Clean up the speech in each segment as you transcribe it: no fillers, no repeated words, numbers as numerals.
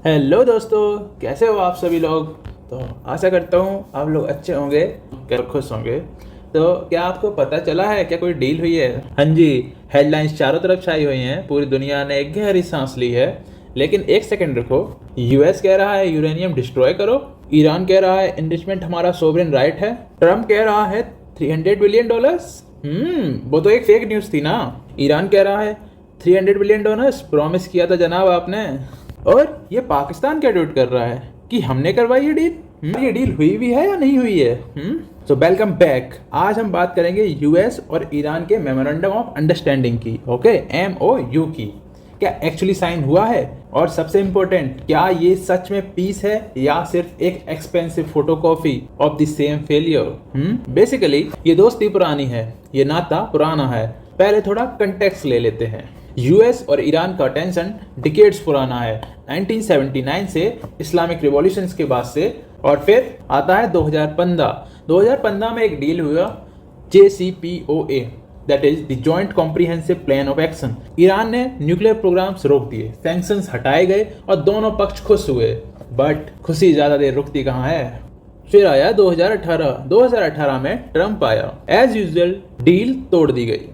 Hello दोस्तों, कैसे हो आप सभी लोग। तो आशा करता हूँ आप लोग अच्छे होंगे, क्या खुश होंगे। तो क्या आपको पता चला है क्या कोई डील हुई है? हाँ जी, हेडलाइंस चारों तरफ छाई हुई हैं, पूरी दुनिया ने एक गहरी सांस ली है। लेकिन एक सेकंड रुको, यूएस कह रहा है यूरेनियम डिस्ट्रॉय करो, ईरान कह रहा है इन्रिचमेंट हमारा सोवरेन राइट है, ट्रम्प कह रहा है $300 बिलियन। वो तो एक फेक न्यूज़ थी ना। ईरान कह रहा है $300 बिलियन प्रॉमिस किया था जनाब आपने। और ये पाकिस्तान क्या ट्वीट कर रहा है कि हमने करवाई ये डील। ये डील हुई भी है या नहीं हुई है? So welcome back. आज हम बात करेंगे यूएस और ईरान के मेमोरेंडम ऑफ अंडरस्टैंडिंग की। ओके, MOU की। क्या एक्चुअली साइन हुआ है? और सबसे इंपॉर्टेंट, क्या ये सच में पीस है या सिर्फ एक expensive photocopy of the same failure? Basically ये दोस्ती पुरानी है, ये नाता पुराना है। पहले थोड़ा कंटेक्स्ट ले लेते हैं। यूएस और ईरान का टेंशन डिकेड्स पुराना है, 1979 से इस्लामिक रिवॉल्यूशंस के बाद से। और फिर आता है 2015 में एक डील हुआ, JCPOA, that is the joint comprehensive plan of action. Iran ने न्यूक्लियर प्रोग्राम्स रोक दिए, सैंक्शंस हटाए गए और दोनों पक्ष खुश हुए। बट खुशी ज्यादा देर रुकती कहाँ है। फिर आया 2018 में ट्रम्प आया। एज यूजुअल डील तोड़ दी गई,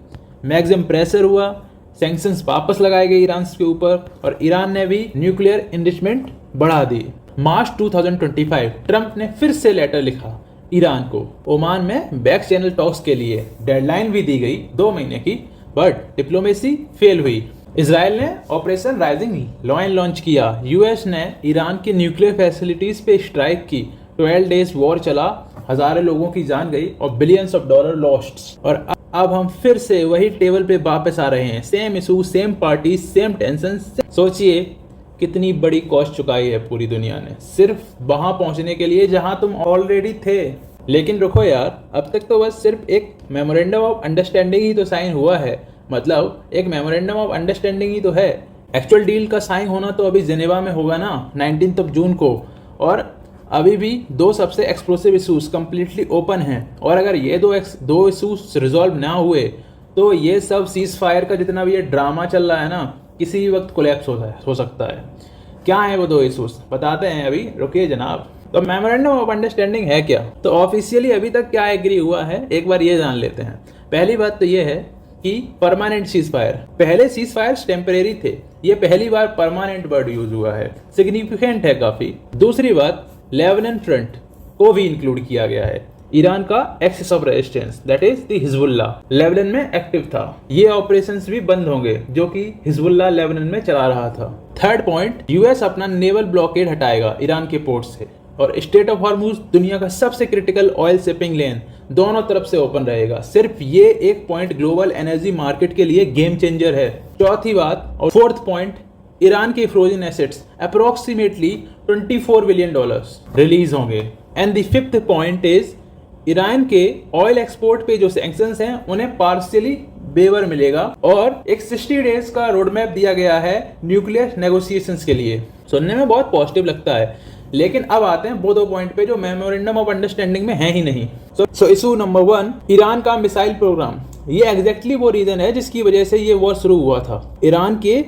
मैक्सिमम प्रेशर हुआ, सैंक्शंस वापस लगाए गए ईरान के ऊपर और ईरान ने भी न्यूक्लियर इन्रिचमेंट बढ़ा दी। मार्च 2025 ट्रम्प ने फिर से लेटर लिखा ईरान को, ओमान में बैक चैनल टॉक्स के लिए। डेडलाइन भी दी गई 2 महीने की, बट डिप्लोमेसी फेल हुई। इजराइल ने ऑपरेशन राइजिंग लॉयन लॉन्च किया। यूएस ने ईरान की न्यूक्लियर फैसिलिटीज पे स्ट्राइक की। 12 डेज वॉर चला, हजारों लोगों की जान गई और बिलियंस ऑफ डॉलर लॉस्ट। और अब हम फिर से वही टेबल पे वापस आ रहे हैं। Same issue, same party, same tension. सोचिए कितनी बड़ी कॉस्ट चुकाई है पूरी दुनिया ने सिर्फ वहां पहुंचने के लिए जहां तुम ऑलरेडी थे। लेकिन रुको यार, अब तक तो बस सिर्फ एक मेमोरेंडम ऑफ अंडरस्टैंडिंग ही तो साइन हुआ है। मतलब एक मेमोरेंडम ऑफ अंडरस्टैंडिंग ही तो है। एक्चुअल डील का साइन होना तो अभी जेनेवा में होगा ना, 19 जून को। और अभी भी 2 सबसे एक्सप्लोसिव इशूज कंप्लीटली ओपन हैं। और अगर ये दो इशूज रिजॉल्व ना हुए तो ये सब सीज फायर का जितना भी ये ड्रामा चल रहा है ना, किसी भी वक्त कोलैप्स हो सकता है। क्या है वो 2 इशूज, बताते हैं अभी, रुकिए जनाब। तो मेमोरेंडम ऑफ अंडरस्टैंडिंग है क्या? तो ऑफिशियली अभी तक क्या एग्री हुआ है, एक बार ये जान लेते हैं। पहली बात तो ये है कि परमानेंट सीज फायर। पहले सीज फायर टेम्परेरी थे, ये पहली बार परमानेंट वर्ड यूज हुआ है, सिग्निफिकेंट है काफी। दूसरी बात, लेबनान फ्रंट को भी इंक्लूड किया गया है। ईरान का axis of resistance, that is the Hezbollah, Lebanon में एक्टिव था। ये ऑपरेशंस भी बंद होंगे जो कि हिजबुल्ला लेबनान में चला रहा था। थर्ड पॉइंट, यूएस अपना नेवल ब्लॉकेड हटाएगा ईरान के पोर्ट से। और स्टेट ऑफ हॉर्मुज, दुनिया का सबसे क्रिटिकल ऑयल शिपिंग लेन, दोनों तरफ से ओपन रहेगा। सिर्फ ये एक पॉइंट ग्लोबल एनर्जी मार्केट के लिए गेम चेंजर है। चौथी बात और फोर्थ पॉइंट, ईरान के frozen assets approximately $24 billion release होंगे। And the fifth point is, Iran के ऑयल एक्सपोर्ट पे जो सैंक्शंस हैं उन्हें पार्शियली वेवर मिलेगा। और एक 60 डेज का रोड मैप दिया गया है न्यूक्लियर नेगोशिएशंस के लिए। सुनने में बहुत पॉजिटिव लगता है, लेकिन अब आते हैं वो 2 पॉइंट पे जो मेमोरेंडम ऑफ अंडरस्टैंडिंग में है ही नहीं। सो इशू नंबर 1, ईरान का मिसाइल प्रोग्राम। ये एग्जैक्टली वो रीजन है जिसकी वजह से ये वॉर शुरू हुआ था। ईरान के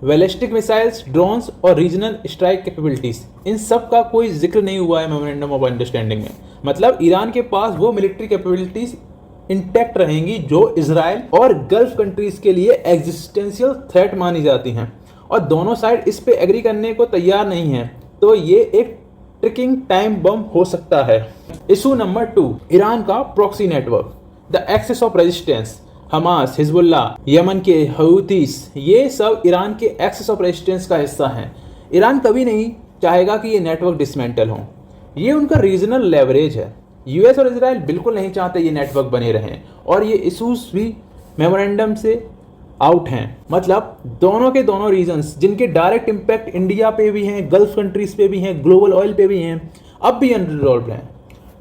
बैलिस्टिक मिसाइल्स, ड्रोन्स और रीजनल स्ट्राइक कैपेबिलिटीज, इन सब का कोई जिक्र नहीं हुआ है मेमोरेंडम ऑफ अंडरस्टैंडिंग में। मतलब ईरान के पास वो मिलिट्री कैपेबिलिटीज इंटैक्ट रहेंगी जो इजराइल और गल्फ कंट्रीज के लिए एग्जिस्टेंशियल थ्रेट मानी जाती हैं। और दोनों साइड इस पे एग्री करने को तैयार नहीं है, तो ये एक ट्रिकिंग टाइम बम हो सकता है। इशू नंबर 2, ईरान का proxy network, the axis of resistance. Hamas, Hezbollah, Yemen के हूतीस, ये सब ईरान के एक्सेस ऑफ रेजिस्टेंस का हिस्सा हैं। ईरान कभी नहीं चाहेगा कि ये नेटवर्क डिसमेंटल हो, ये उनका रीजनल लेवरेज है। यूएस और इजराइल बिल्कुल नहीं चाहते ये नेटवर्क बने रहें। और ये इशूज भी मेमोरेंडम से आउट हैं। मतलब दोनों के दोनों रीजन्स जिनके डायरेक्ट इम्पैक्ट इंडिया पे भी हैं, गल्फ कंट्रीज पे भी हैं, ग्लोबल ऑयल पे भी हैं, अब भी अनरिजॉल्व्ड हैं।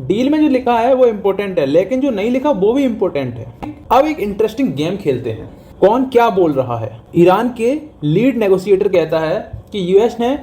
डील में जो लिखा है वो इम्पोर्टेंट है, लेकिन जो नहीं लिखा वो भी इम्पोर्टेंट है। अब एक इंटरेस्टिंग गेम खेलते हैं, कौन क्या बोल रहा है। ईरान के लीड नेगोशिएटर कहता है कि यूएस ने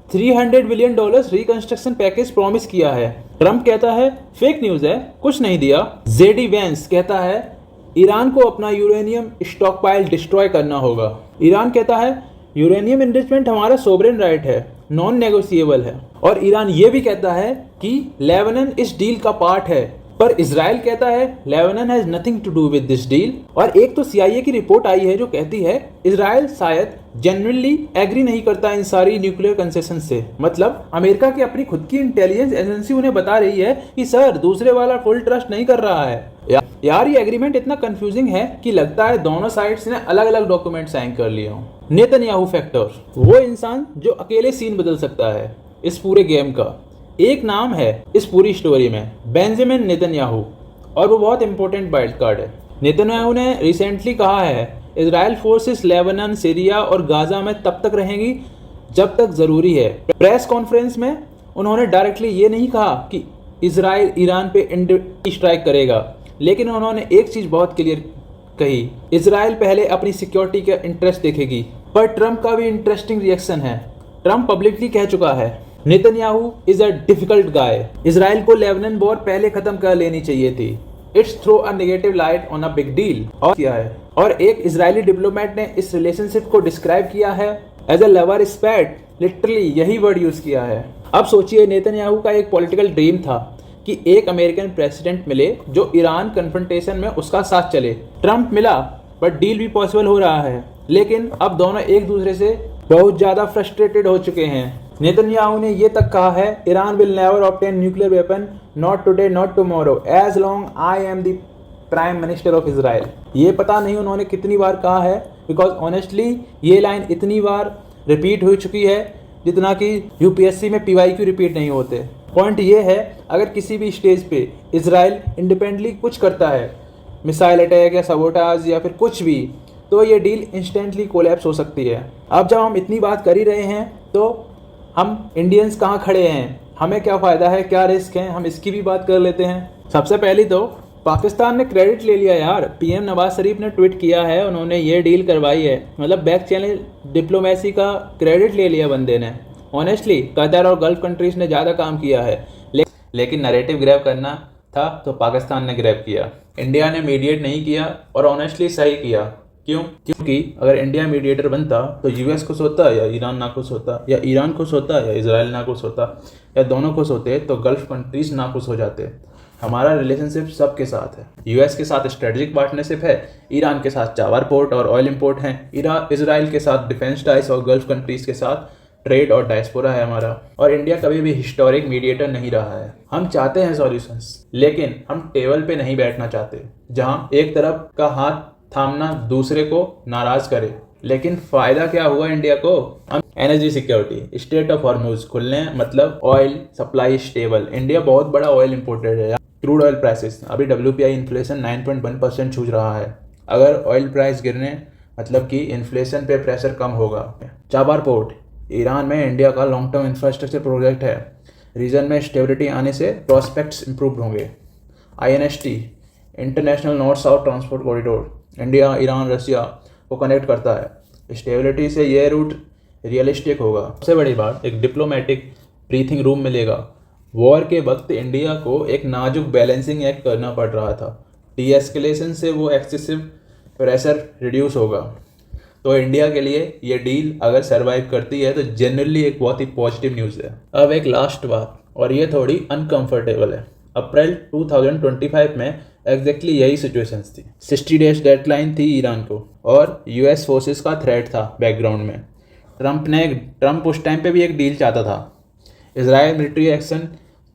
$300 बिलियन रिकंस्ट्रक्शन पैकेज प्रॉमिस किया है। ट्रम्प कहता है फेक न्यूज है, कुछ नहीं दिया। जेडी वेंस कहता है ईरान को अपना यूरेनियम स्टॉकपाइल डिस्ट्रॉय करना होगा। ईरान कहता है यूरेनियम एनरिचमेंट हमारा सोवरेन राइट है। नॉन नेगोशिएबल है। और ईरान ये भी कहता है कि लेबनान इस डील का पार्ट है, पर इजराइल कहता है Lebanon has nothing to do with this deal. और एक तो CIA की रिपोर्ट आई है जो कहती है इजराइल शायद जेन्युइनली एग्री नहीं करता इन सारी न्यूक्लियर कंसेशन से। मतलब अमेरिका की अपनी खुद की इंटेलिजेंस एजेंसी उन्हें बता रही है कि सर दूसरे वाला फुल ट्रस्ट नहीं कर रहा है। यार ये एग्रीमेंट इतना कंफ्यूजिंग है कि लगता है दोनों साइड्स ने अलग अलग डॉक्यूमेंट साइन कर लिए हों। नेतन्याहू फैक्टर, वो इंसान जो अकेले सीन बदल सकता है इस पूरे गेम का। एक नाम है इस पूरी स्टोरी में, बेंजामिन नेतन्याहू, और वो बहुत इंपॉर्टेंट वाइल्ड कार्ड है। नेतन्याहू ने रिसेंटली कहा है इजराइल फोर्सेस लेबनान, सीरिया और गाजा में तब तक रहेंगी जब तक जरूरी है। प्रेस कॉन्फ्रेंस में उन्होंने डायरेक्टली ये नहीं कहा कि इजराइल ईरान पे स्ट्राइक करेगा, लेकिन उन्होंने एक चीज बहुत क्लियर कही, इजराइल पहले अपनी सिक्योरिटी का इंटरेस्ट देखेगी। पर ट्रंप का भी इंटरेस्टिंग रिएक्शन है। ट्रंप पब्लिकली कह चुका है Netanyahu is a difficult guy, Israel को लेबनान वॉर पहले खत्म कर लेनी चाहिए थी। It's throw a negative light on a big deal. और किया है, और एक इजरायली डिप्लोमेट ने इस रिलेशनशिप को डिस्क्राइब किया है as a lover spat, literally यही वर्ड यूज किया है। अब सोचिए नेतन्याहू का एक पॉलिटिकल ड्रीम था कि एक अमेरिकन प्रेसिडेंट मिले जो ईरान कन्फ्रंटेशन में उसका साथ चले। ट्रंप मिला बट डील भी पॉसिबल हो रहा है, लेकिन अब दोनों एक दूसरे से बहुत ज्यादा फ्रस्ट्रेटेड हो चुके हैं। नेतन्याहू ने ये तक कहा है Iran will never obtain nuclear weapon, not today not tomorrow, as long I am the prime minister of Israel. ये पता नहीं उन्होंने कितनी बार कहा है, बिकॉज ऑनेस्टली ये लाइन इतनी बार रिपीट हो चुकी है जितना कि UPSC में PYQ रिपीट नहीं होते। पॉइंट ये है, अगर किसी भी स्टेज पे इजराइल इंडिपेंडेंटली कुछ करता है, मिसाइल अटैक या सबोटाज या फिर कुछ भी, तो ये डील इंस्टेंटली कोलैप्स हो सकती है। अब जब हम इतनी बात कर ही रहे हैं तो हम इंडियंस कहाँ खड़े हैं, हमें क्या फ़ायदा है, क्या रिस्क है, हम इसकी भी बात कर लेते हैं। सबसे पहले तो पाकिस्तान ने क्रेडिट ले लिया यार। PM नवाज शरीफ ने ट्वीट किया है उन्होंने ये डील करवाई है, मतलब बैक चैनल डिप्लोमेसी का क्रेडिट ले लिया बंदे ने। ऑनेस्टली कतर और गल्फ कंट्रीज ने ज़्यादा काम किया है, लेकिन नैरेटिव ग्रैब करना था तो पाकिस्तान ने ग्रैब किया। इंडिया ने मीडिएट नहीं किया, और ऑनेस्टली सही किया। क्यों? क्योंकि अगर इंडिया मीडिएटर बनता तो US खुश होता या ईरान ना खुश होता, या ईरान खुश होता या इजराइल ना खुश होता, या दोनों खुश होते तो गल्फ कंट्रीज ना खुश हो जाते। हमारा रिलेशनशिप सबके साथ है। US के साथ स्ट्रेटेजिक पार्टनरशिप है, ईरान के साथ चावल पोर्ट और ऑयल इंपोर्ट हैं, इजराइल के साथ डिफेंस टाइस और गल्फ कंट्रीज के साथ ट्रेड और डायस्पोरा है हमारा। और इंडिया कभी भी हिस्टोरिक मीडिएटर नहीं रहा है। हम चाहते हैं सॉल्यूशंस, लेकिन हम टेबल पे नहीं बैठना चाहते जहां एक तरफ का हाथ थामना दूसरे को नाराज करे। लेकिन फायदा क्या हुआ इंडिया को? हम energy security, state of Hormuz खुलने, मतलब ऑयल सप्लाई स्टेबल। इंडिया बहुत बड़ा ऑयल इंपोर्टर है। क्रूड ऑयल प्राइसेस, अभी WPI इन्फ्लेशन 9.1% छू रहा है। अगर ऑयल प्राइस गिरने मतलब कि इन्फ्लेशन पे प्रेशर कम होगा। चाबार पोर्ट ईरान में इंडिया का लॉन्ग टर्म इंफ्रास्ट्रक्चर प्रोजेक्ट है। रीजन में स्टेबिलिटी आने से प्रॉस्पेक्ट्स इंप्रूव होंगे। INST international north south transport corridor India, Iran, Russia को कनेक्ट करता है। स्टेबिलिटी से ये रूट रियलिस्टिक होगा। सबसे बड़ी बात, एक डिप्लोमेटिक ब्रीथिंग रूम मिलेगा। वॉर के वक्त इंडिया को एक नाजुक बैलेंसिंग एक्ट करना पड़ रहा था। डीएस्केलेशन से वो एक्सेसिव प्रेशर रिड्यूस होगा। तो इंडिया के लिए ये डील अगर सर्वाइव करती है तो जनरली एक बहुत ही पॉजिटिव न्यूज़ है। अब एक लास्ट बात, और ये थोड़ी अनकंफर्टेबल है। अप्रैल 2025 में एग्जैक्टली यही सिचुएशंस थी। 60 डेज डेडलाइन थी ईरान को, और US फोर्सेस का थ्रेट था बैकग्राउंड में। ट्रंप उस टाइम पे भी एक डील चाहता था। इजराइल मिलिट्री एक्शन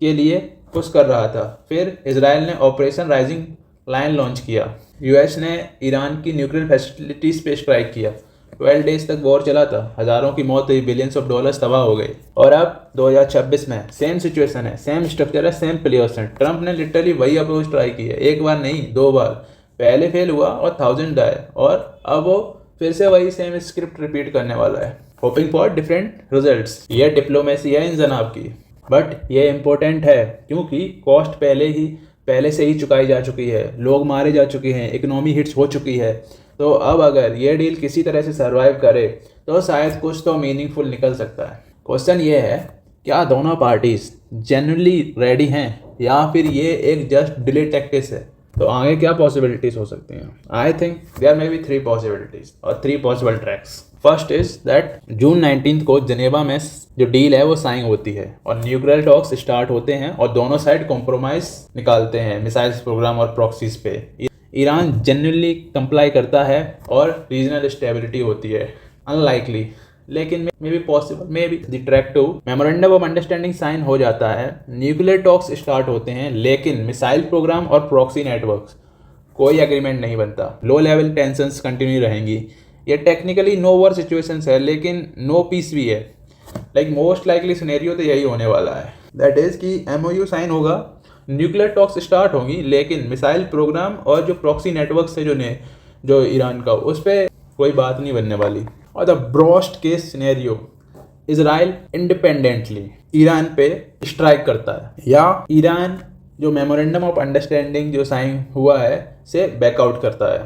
के लिए पुश कर रहा था। फिर इजराइल ने ऑपरेशन राइजिंग लाइन लॉन्च किया। US ने ईरान की न्यूक्लियर फैसिलिटीज़ पे स्ट्राइक किया। 12 डेज तक वॉर चला था, हज़ारों की मौत हुई, बिलियंस ऑफ डॉलर्स तबाह हो गए। और अब 2026 में सेम सिचुएशन है, सेम स्ट्रक्चर है, सेम प्लेयर्स हैं। ट्रंप ने लिटरली वही अप्रोच ट्राई की है, एक बार नहीं 2 बार। पहले फेल हुआ और 1000 आए, और अब वो फिर से वही सेम स्क्रिप्ट रिपीट करने वाला है, होपिंग फॉर डिफरेंट रिजल्ट्स। ये डिप्लोमेसी है इन जनाब की, बट ये इम्पोर्टेंट है क्योंकि कॉस्ट पहले से ही चुकाई जा चुकी है, लोग मारे जा चुके हैं, इकोनॉमी हिट्स हो चुकी है। तो अब अगर ये डील किसी तरह से सर्वाइव करे तो शायद कुछ तो मीनिंगफुल निकल सकता है। क्वेश्चन ये है, क्या दोनों पार्टीज जेन्युइनली रेडी हैं, या फिर ये एक जस्ट डिले टैक्टिक्स है? तो आगे क्या पॉसिबिलिटीज हो सकती हैं? I think there may be 3 possibilities और 3 possible tracks. First is that June 19 को जनेवा में जो डील है वो साइन होती है और न्यूक्लियर टॉक्स स्टार्ट होते हैं और दोनों साइड कॉम्प्रोमाइज निकालते हैं मिसाइल्स प्रोग्राम और प्रॉक्सीज पे। ईरान जेन्युइनली कंप्लाई करता है और रीजनल स्टेबिलिटी होती है। अनलाइकली, लेकिन may be possible, maybe the track 2, memorandum of understanding sign हो जाता है, न्यूक्लियर टॉक्स स्टार्ट होते हैं, लेकिन मिसाइल प्रोग्राम और प्रॉक्सी नेटवर्क्स कोई एग्रीमेंट नहीं बनता। लो लेवल टेंशंस कंटिन्यू रहेंगी। ये टेक्निकली नो वॉर सिचुएशंस है, लेकिन नो पीस भी है। लाइक मोस्ट लाइकली सिनेरियो तो यही होने वाला है। दैट इज कि MOU साइन होगा, न्यूक्लियर टॉक्स स्टार्ट होंगी, लेकिन मिसाइल प्रोग्राम और जो प्रॉक्सी नेटवर्क्स है जो ईरान का, उस पर कोई बात नहीं बनने वाली। और the broast case scenario, Israel independently Iran पे स्ट्राइक करता है या ईरान जो मेमोरेंडम ऑफ अंडरस्टैंडिंग जो साइन हुआ है से बैकआउट करता है,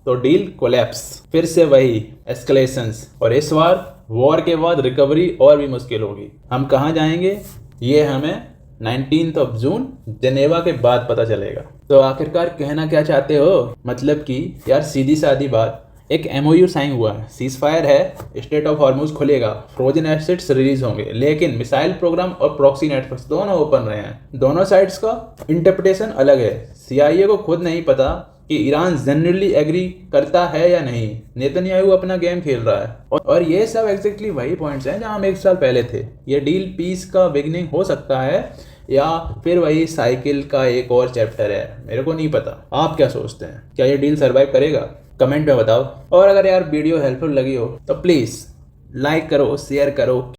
तो डील कोलैप्स। फिर से वही एस्केलेशंस, और इस बार वॉर के बाद रिकवरी और भी मुश्किल होगी। हम कहाँ जाएंगे ये हमें 19 जून जनेवा के बाद पता चलेगा। तो आखिरकार कहना क्या चाहते हो? मतलब कि यार सीधी सादी बात, एक MOU साइन हुआ है, सीज फायर है, स्टेट ऑफ हॉर्मुज खुलेगा, फ्रोजन एसिड्स रिलीज होंगे, लेकिन मिसाइल प्रोग्राम और प्रॉक्सी नेटवर्क्स दोनों ओपन रहे हैं। दोनों साइड्स का इंटरप्रिटेशन अलग है। CIA को खुद नहीं पता कि ईरान जेन्युइनली एग्री करता है या नहीं। नेतन्याहू अपना गेम खेल रहा है और ये सब एग्जैक्टली वही पॉइंट्स हैं जहां हम 1 साल पहले थे। ये डील पीस का बिगनिंग हो सकता है या फिर वही साइकिल का एक और चैप्टर है, मेरे को नहीं पता। आप क्या सोचते हैं? क्या ये डील सर्वाइव करेगा? कमेंट में बताओ। और अगर यार वीडियो हेल्पफुल लगी हो तो प्लीज़ लाइक करो, शेयर करो।